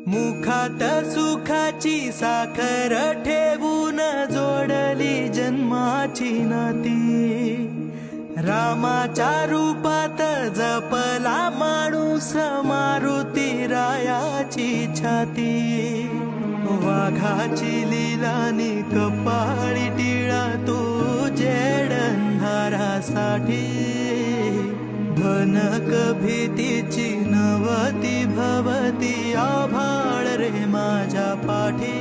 मुखात सुखाची साखर ठेवून जोडली जन्माची नाती, रामाच्या रूपात जपला माणूस मारुती रायाची छाती। वाघाची लीलानी कपाळी टिळा तू जेडंधारासाठी, भनक भीतीची नवती भवती आभाळ रे माझ्या पाठी।